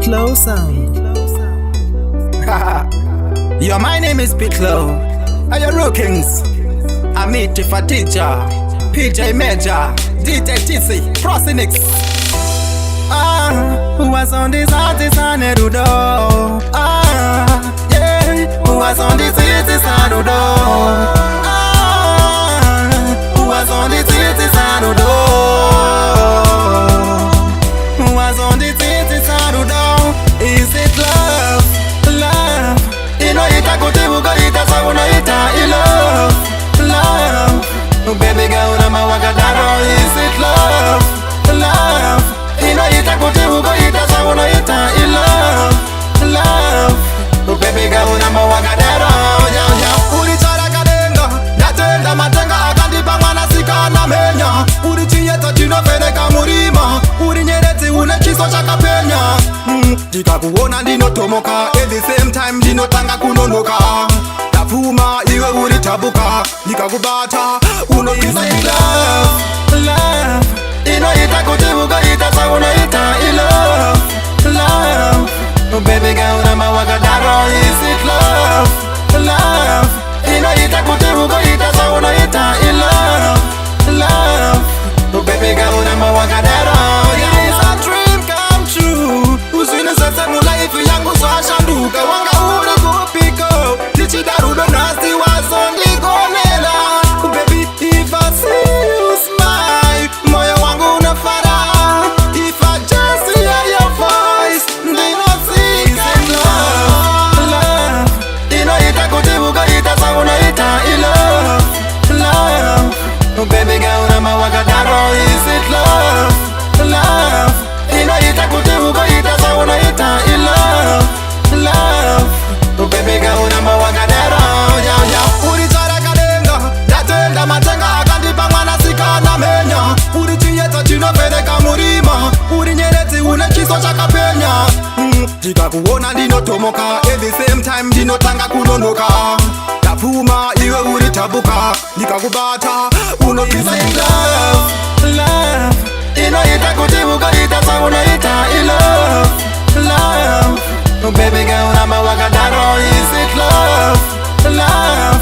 Pitlow sound. Yo, my name is Pitlow. Are you Rookings? I'm it for teacher, PJ Major, DJ TC, Prosinix. Who was on this artist and Erudo? Yeah, who was on this artist and Erudo? Who was on this artist and Erudo? Who was on this artist and Erudo? Is it love? Love? Inoita kutibuka ita sauna ita love. Love? Oh baby girl, I'm a wakadaro. Is it love? Love? Inoita kutibuka ita sauna ita love. Love? Oh baby girl, I'm a wakadaro. Urichara kadenga, natenda matenga akandipa mwana sika na menya. Urichieta chinofeneka murima, urinyereti unechiso chakapenya. Ndikakuona ndinotomoka, at the same time ndinotanga kunonoka. Tafuma iwe uritabuka, ndikakubata unoisa love. Love? Inoita kutibuka ita sauna ita love. Love? Oh baby girl, I'm a wakadaro. Is it love? Love? Inoita kutibuka ita sauna ita love. Love? Oh baby girl, I'm a wakadaro. Yeah, it's a dream come true. Usine sasa mu life yangu swashanduka. Wanga ule kupiko tichidarudo nasti wasondi konela. Baby, if I see you smile, moyo wangu unafara. If I just hear your voice, ndino sing love. Love? Inoita kutibuka ita sauna ita love. Love? Oh baby girl, I'm a wakadaro. Is it love? Love? Inoita kutibuka ita sauna ita love. Love? Oh baby girl, I'm a wakadaro. Urichara kadenga, natenda matenga akandipa mwana sika na menya. Urichieta chinofeneka murima, urinyereti unechiso chakapenya. Ndikakuona ndinotomoka, at the same time ndinotanga kunonoka. Tafuma iwe uritabuka, ndikakubata unoisa love. Love? Inoita kutibuka ita sauna ita love. Love? Oh baby girl, I'm a wakadaro. Is it love? Love?